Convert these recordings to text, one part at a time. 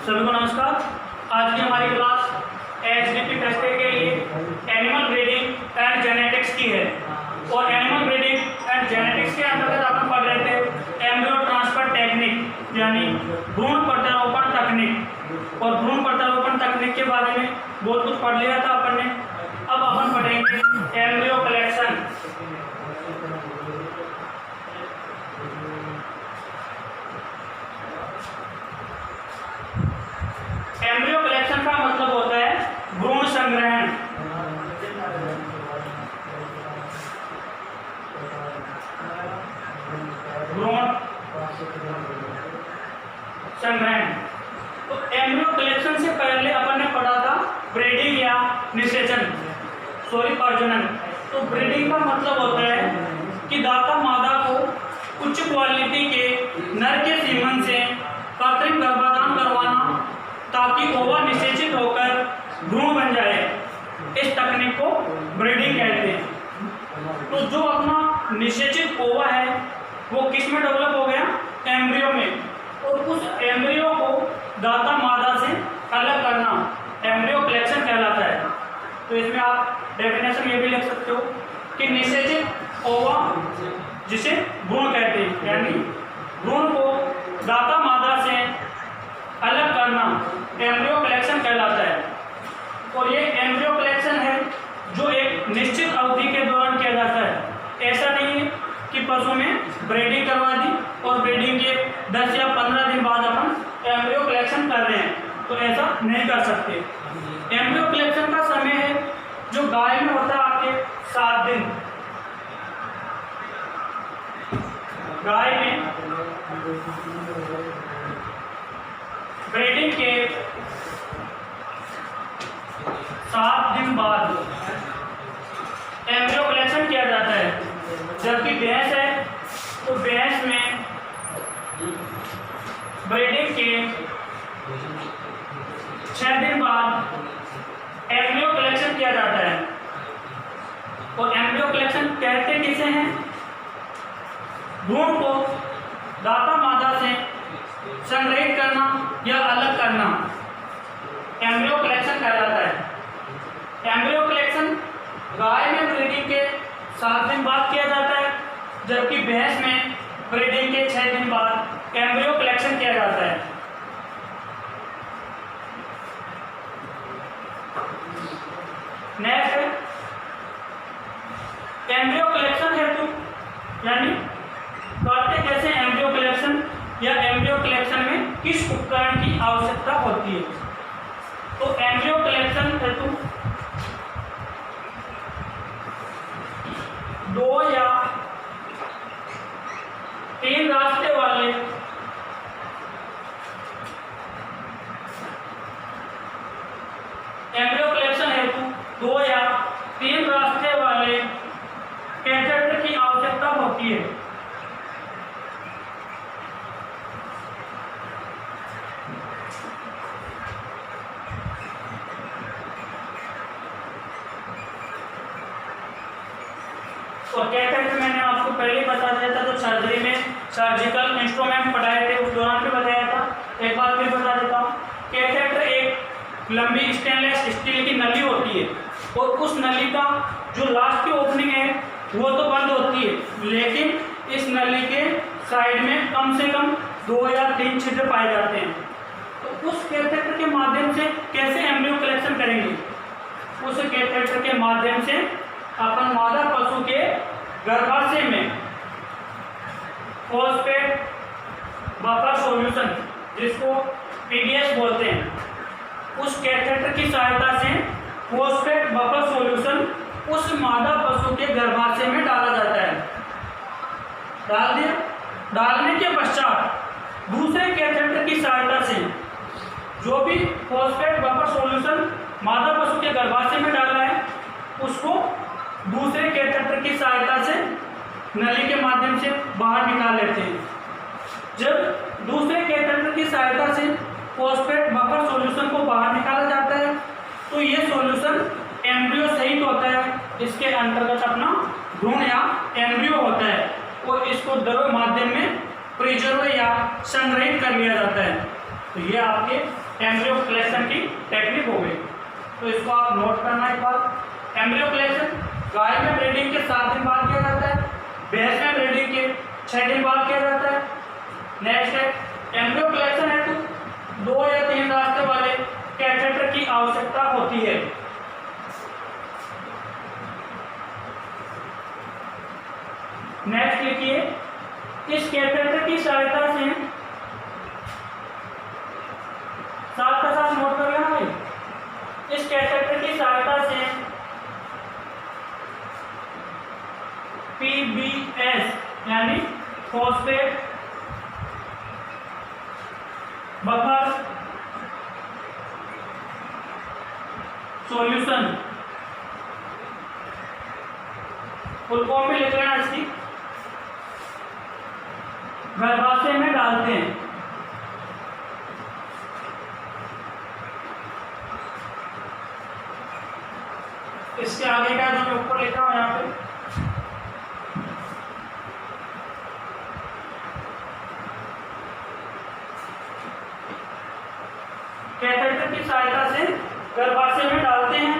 सभी को नमस्कार। आज की हमारी क्लास एचडीपी फैक्टर के लिए एनिमल ब्रीडिंग एंड जेनेटिक्स की है और एनिमल ब्रीडिंग एंड जेनेटिक्स के अंतर्गत अपन पढ़ रहे थे एम्ब्रियो ट्रांसफर टेक्निक यानी भ्रूण प्रत्यारोपण तकनीक। और भ्रूण प्रत्यारोपण तकनीक के बारे में बहुत कुछ पढ़ लिया था अपन ने। अब अपन पढ़ेंगे एम्ब्रियो कलेक्शन। एम्ब्रियो कलेक्शन का मतलब होता है भ्रूण संग्रहण। भ्रूण संग्रहण। तो एम्ब्रियो कलेक्शन से पहले अपन ने पढ़ा था ब्रीडिंग या निषेचन, प्रजनन। तो ब्रीडिंग का मतलब होता है कि दाता मादा को उच्च क्वालिटी के नर के सीमन से कृत्रिम गर्भाधान करवाना ताकि ओवा निषेचित होकर भ्रूण बन जाए। इस तकनीक को ब्रीडिंग कहते हैं। तो जो अपना निषेचित ओवा है वो किस में डेवलप हो गया? एम्ब्रियो में। और उस एम्ब्रियो को दाता मादा से अलग करना एम्ब्रियो कलेक्शन कहलाता है। तो इसमें आप डेफिनेशन ये भी लिख सकते हो कि निषेचित ओवा जिसे भ्रूण कहते हैं यानी भ्रूण को दाता मादा से अलग करना एम्ब्रियो कलेक्शन कहलाता है। और ये एम्ब्रियो कलेक्शन है जो एक निश्चित अवधि के दौरान किया जाता है। ऐसा नहीं है कि पशु में ब्रीडिंग करवा दी और ब्रीडिंग के 10 या 15 दिन बाद अपन एम्ब्रियो कलेक्शन कर रहे हैं, तो ऐसा नहीं कर सकते। एम्ब्रियो कलेक्शन का समय है जो गाय में होता है आपके 7 दिन। गाय में ब्रीडिंग के 7 दिन बाद एम्ब्रियो कलेक्शन किया जाता है। जबकि भैंस है तो भैंस में ब्रीडिंग के 6 दिन बाद एम्ब्रियो कलेक्शन किया जाता है। और एम्ब्रियो कलेक्शन कहते किसे हैं? भ्रूण को दाता मादा से संग्रहित करना या अलग करना एम्ब्रियो कलेक्शन कहलाता है। एम्ब्रियो कलेक्शन गाय में ब्रीडिंग के 7 दिन बाद किया जाता है, जबकि भैंस में ब्रीडिंग के 6 दिन बाद एम्ब्रियो कलेक्शन किया जाता है। नेक्स्ट है एम्ब्रियो कलेक्शन हेतु यानी करते कैसे एम्ब्रियो कलेक्शन या एम्ब्रियो कलेक्शन में किस उपकरण की आवश्यकता होती है। तो एम्ब्रियो कलेक्शन हेतु 2 या 3 रास्ते वाले एम्ब्रियो कलेक्शन हेतु 2 या 3 रास्ते वाले कैथेटर की आवश्यकता होती है। और कैथेटर मैंने आपको पहले बता दिया था, तो सर्जरी में सर्जिकल इंस्ट्रूमेंट पढ़ाए थे उस दौरान भी बताया था। एक बार फिर बता देता हूँ। कैथेटर एक लंबी स्टेनलेस स्टील की नली होती है और उस नली का जो लास्ट की ओपनिंग है वो तो बंद होती है, लेकिन इस नली के साइड में कम से कम 2 या 3 छिद्र पाए जाते हैं। तो उस कैथेटर के माध्यम से कैसे एम्ब्रियो कलेक्शन करेंगे? उस कैथेटर के माध्यम से अपन मादा पशु के गर्भाशय में फॉस्फेट बफर सॉल्यूशन जिसको पीडीएस बोलते हैं, उस कैथेटर की सहायता से फॉस्फेट बफर सॉल्यूशन उस मादा पशु के गर्भाशय में डाला जाता है। डाल दिया। डालने के पश्चात दूसरे कैथेटर की सहायता से जो भी फॉस्फेट बफर सॉल्यूशन मादा पशु के गर्भाशय में डाला है उसको दूसरे कैथेटर की सहायता से नली के माध्यम से बाहर निकाल लेते हैं। जब दूसरे कैथेटर की सहायता से फॉस्फेट बफर सॉल्यूशन को बाहर निकाला जाता है तो ये सॉल्यूशन एम्ब्रियो सहित होता है। इसके अंतर्गत अपना भ्रूण या एम्ब्रियो होता है और इसको द्रव माध्यम में प्रिजर्व या संग्रहित कर लिया जाता है। तो ये आपके एम्ब्रियो कलेक्शन की टेक्निक हो गई। तो इसको आप नोट करना एक बात। एम्ब्रियो कलेक्शन गाय में ब्रीडिंग के 7 दिन बाद किया जाता है, भैंस में ब्रीडिंग के 6 दिन बाद किया जाता है। नेक्स्ट है एम्ब्रियो कलेक्शन है तो 2 या 3 रास्ते वाले कैथेटर की आवश्यकता होती है। नेक्स्ट लिखिए, इस कैथेटर की सहायता से, साथ का साथ नोट कर लेना भाई, इस कैथेटर की सहायता से पीबीएस यानी phosphate buffer solution, full form में लिख लेना इसकी, गर्भाशय में डालते हैं। इसके आगे का जो मैं ऊपर लिखा हूं यहाँ पे, कैथेटर की सहायता से गर्भाशय में डालते हैं।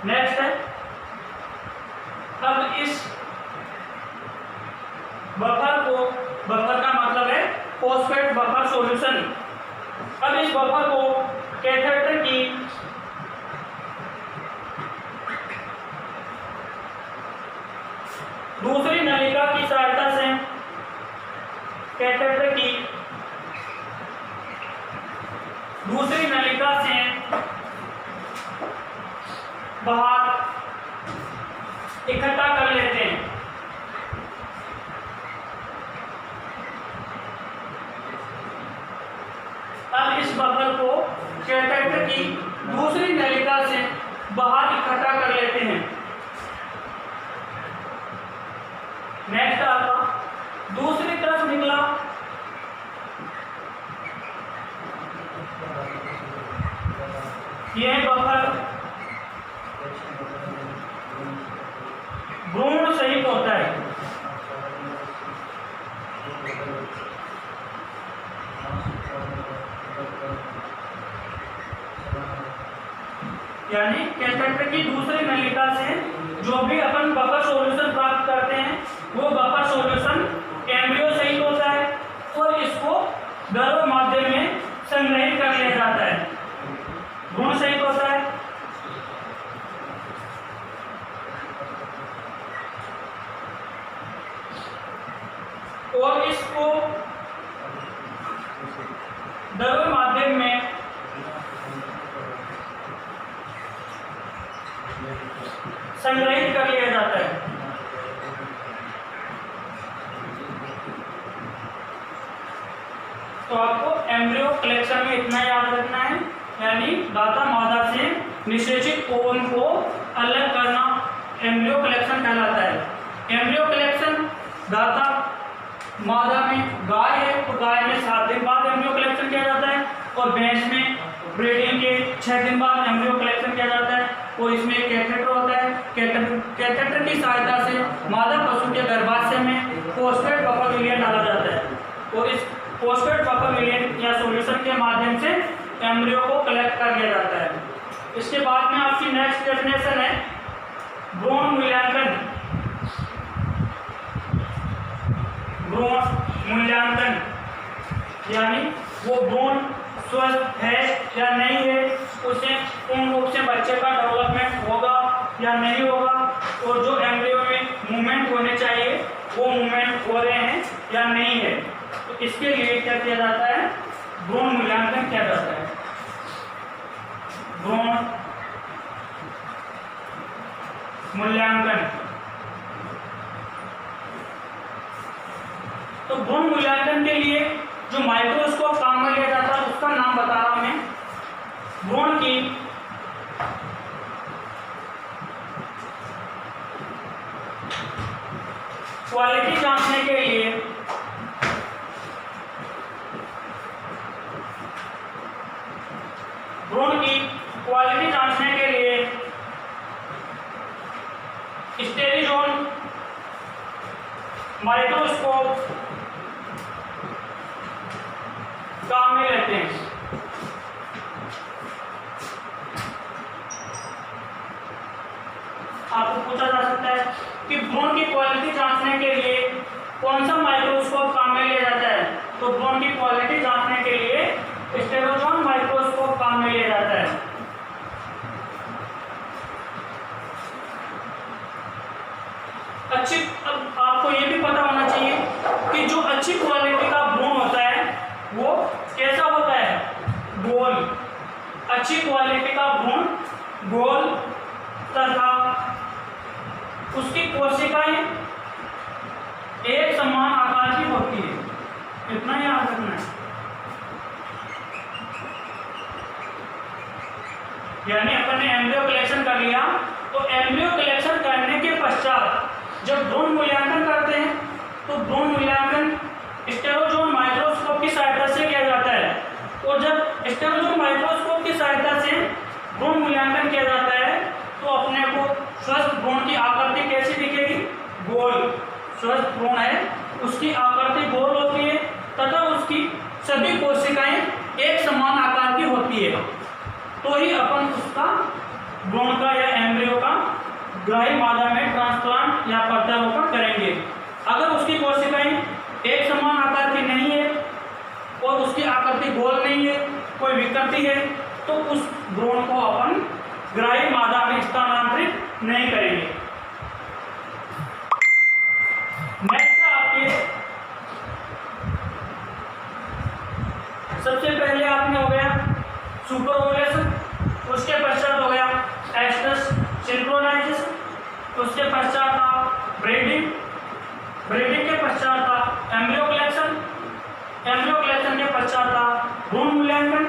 नेक्स्ट है, अब इस बफर को, बफर का मतलब है फॉस्फेट बफर सॉल्यूशन, अब इस बफर को कैथेटर की दूसरी नलिका की सहायता से, कैथेटर की दूसरी नलिका से बाहर इकट्ठा कर लेते हैं। अब इस बफर को कैथेटर की दूसरी नलिका से बाहर इकट्ठा कर लेते हैं। नेक्स्ट आपका दूसरी तरफ निकला, यह बफर भ्रूण सहित होता है, यानी कैथेटर की दूसरी नलिका से जो भी अपन बफर सॉल्यूशन प्राप्त करते हैं वो बफर सॉल्यूशन एम्ब्रियो सहित होता है और इसको गर्भ माध्यम में संग्रहित कर लिया जाता है, भ्रूण सहित होता है। और इसको द्रव माध्यम में संग्रहित कर लिया जाता है। तो आपको एम्ब्रियो कलेक्शन में इतना याद रखना है, यानी दाता मादा से निषेचित ओवन को अलग करना एम्ब्रियो कलेक्शन कहलाता है। एम्ब्रियो कलेक्शन दाता मादा में गाय है तो गाय में 7 दिन बाद एम्ब्रियो कलेक्शन किया जाता है और भैंस में ब्रीडिंग के 6 दिन बाद एम्ब्रियो कलेक्शन किया जाता है। और इसमें एक कैथेटर होता है, कैथेटर की सहायता से मादा पशु के गर्भाशय में फॉस्फेट बफर विलियन डाला जाता है और इस फॉस्फेट बफर विलियन या सॉल्यूशन के माध्यम से एम्ब्रियो को कलेक्ट कर लिया जाता है। इसके बाद में आपकी नेक्स्ट डेफिनेशन है भ्रूण मूल्यांकन। भ्रूण मूल्यांकन यानी वो भ्रूण स्वस्थ है या नहीं है, उसे पूर्ण रूप से बच्चे का डेवलपमेंट होगा या नहीं होगा, और जो एम्ब्रियो में मूवमेंट होने चाहिए वो मूवमेंट हो रहे हैं या नहीं है। तो इसके लिए क्या किया जाता है, भ्रूण मूल्यांकन किया जाता है। भ्रूण मूल्यांकन, तो भ्रूण मूल्यांकन के लिए जो माइक्रोस्कोप काम में लिया जाता है उसका नाम बता रहा हूं मैं। भ्रूण की क्वालिटी जांचने के लिए भ्रूण की क्वालिटी जांचने के लिए स्टेरिजोन माइक्रोस्कोप काम में लेते हैं। आपको पूछा जा सकता है कि भ्रूण की क्वालिटी जांचने के लिए कौन सा माइक्रोस्कोप काम में लिया जाता है? तो भ्रूण की क्वालिटी जांचने के लिए स्टेरोजोन माइक्रोस्कोप काम में लिया जाता है। अब आपको ये भी पता होना चाहिए कि जो अच्छी क्वालिटी का भ्रूण होता है वो कैसा होता है? गोल। अच्छी क्वालिटी का भ्रूण गोल तथा उसकी कोशिकाएं एक समान आकार की होती है। इतना याद रखना है। यानी अपन ने एम्ब्रियो कलेक्शन कर लिया, तो एम्ब्रियो कलेक्शन करने के पश्चात जब भ्रूण मूल्यांकन करते हैं तो भ्रूण मूल्यांकन स्टेरोजोन माइक्रोस्कोप की सहायता से किया जाता है। और जब स्टेरोजोन माइक्रोस्कोप की सहायता से भ्रूण मूल्यांकन किया जाता है तो अपने को स्वस्थ भ्रूण की आकृति कैसी दिखेगी? गोल। स्वस्थ भ्रूण है उसकी आकृति गोल होती है तथा उसकी सभी कोशिकाएं एक समान आकार की होती है, तो ही अपन उसका भ्रूण का या एम्ब्रियो का ग्राही मादा में ट्रांसप्लांट या प्रत्यारोपण करेंगे। अगर उसकी कोशिकाएं एक समान आकार की नहीं है और उसकी आकृति गोल नहीं है, कोई विकृति है, तो उस भ्रूण को अपन ग्राही मादा में स्थानांतरित नहीं करेंगे। नेक्स्ट आपके सबसे पहले आपने हो गया सुपर ओवुलेशन, उसके पश्चात हो गया एस्ट्रस सिंक्रोनाइजेशन, उसके पश्चात था ब्रीडिंग, ब्रीडिंग के पश्चात था एम्ब्रियो कलेक्शन, एम्ब्रियो कलेक्शन के पश्चात था भ्रूण मूल्यांकन,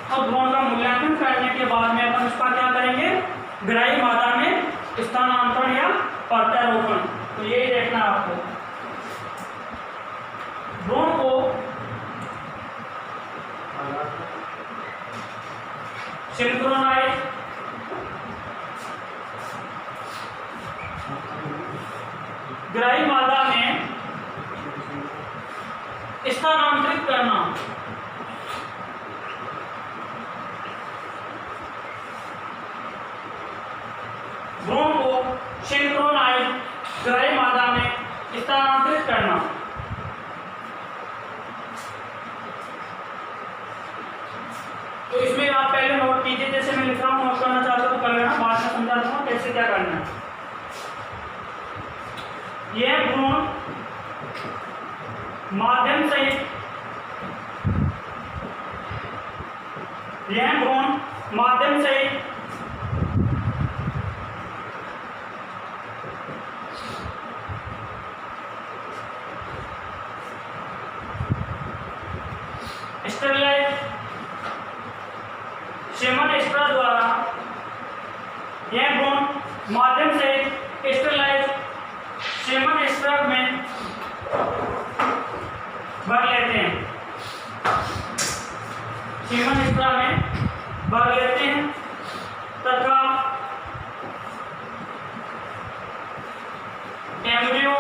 और भ्रूण का मूल्यांकन करने के बाद में अपन उसका क्या करेंगे? ग्राही मादा में स्थानांतरण या प्रत्यारोपण। तो यही देखना आपको। भ्रूण को सिंक्रोनाइज, ग्राही मादा में स्थानांतरित करना। भ्रूण को सिंक्रोनाइज ग्राही मादा में स्थानांतरित करना। तो इसमें आप पहले नोट कीजिए, जैसे मैं लिख रहा हूं, नोट करना चाहते हो तो कर लेना, बाद में समझा दूंगा कैसे क्या करना है। यह भ्रूण माध्यम सहित, यह भ्रूण माध्यम सहित स्टेरिलाइज सेमन स्ट्रा द्वारा, यह भ्रूण माध्यम से स्टेरिलाइज सेमन स्ट्रा में भर लेते हैं, सेमन स्ट्रा में भर लेते हैं तथा एम्ब्रियो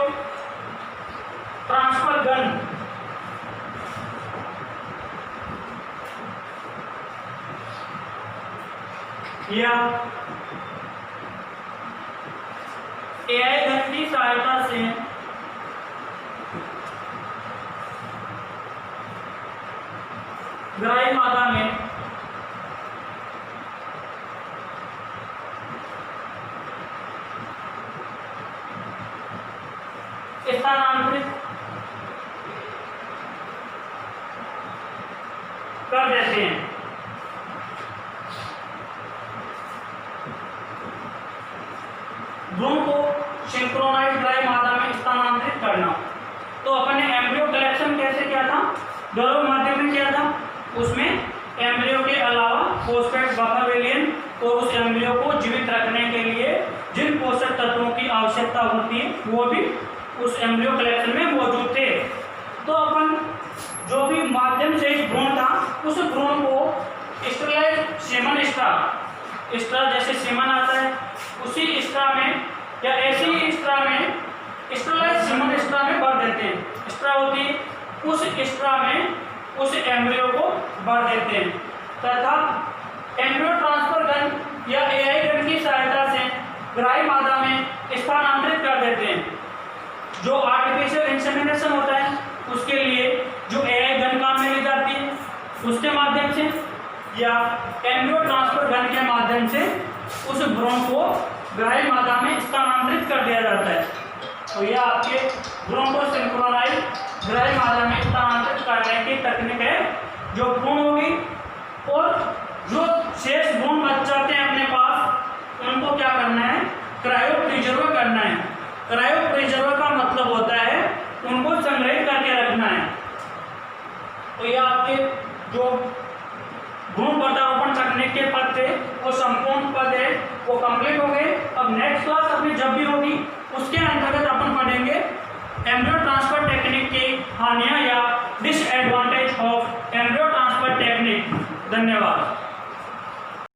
ट्रांसफर गन या एआई गन की सहायता से ग्राही मादा में स्थानांतरित कर देते हैं। भ्रूण को सिंक्रोनाइज ग्राही मादा में स्थानांतरित करना। तो अपन ने एम्ब्रियो कलेक्शन कैसे किया था? गर्भ माध्यम में किया था। उसमें एम्ब्रियो के अलावा फॉस्फेट बफर वेलियन और उस एम्ब्रियो को जीवित रखने के लिए जिन पोषक तत्वों की आवश्यकता होती है वो भी उस एम्ब्रियो कलेक्शन में मौजूद थे। तो अपन जो भी माध्यम से भ्रूण था उस भ्रूण को स्टेरिलाइज सेमन स्ट्रा जैसे सेमन आता है उसी स्ट्रा में या ऐसे ही स्ट्रा में स्टेरिलाइज सेमन स्ट्रा में भर देते हैं। स्ट्रा होती है, उस स्ट्रा में उस एम्ब्रियो को भर देते हैं तथा एम्ब्रियो ट्रांसफर गन या एआई गन की सहायता से ग्राही मादा में स्थानांतरित कर देते हैं। जो आर्टिफिशियल इंसेमिनेशन होता है उसके लिए जो एआई गन काम में ली जाती है उसके माध्यम से या एम्ब्रियो ट्रांसफर गन के माध्यम से उस भ्रूण को ग्राही मादा में स्थानांतरित कर दिया जाता है। तो यह आपके भ्रूण को सिंक्रोनाइज ग्राही मादा में स्थानांतरित करने की तकनीक है जो भ्रूण होगी। और जो शेष भ्रूण बच जाते हैं अपने पास उनको क्या करना है, क्रायो प्रिजर्व करना है। क्रायो प्रिजर्व का मतलब होता है उनको संग्रहित करके रखना है। तो यह आपके जो भ्रूण प्रत्यारोपण तकनीक के पद थे वो संपूर्ण पद है वो कंप्लीट हो गए। अब नेक्स्ट क्लास अपनी जब भी होगी उसके अंतर्गत अपन पढ़ेंगे एम्ब्रियो ट्रांसफर टेक्निक की हानियां या disadvantage of embryo transfer technique. धन्यवाद।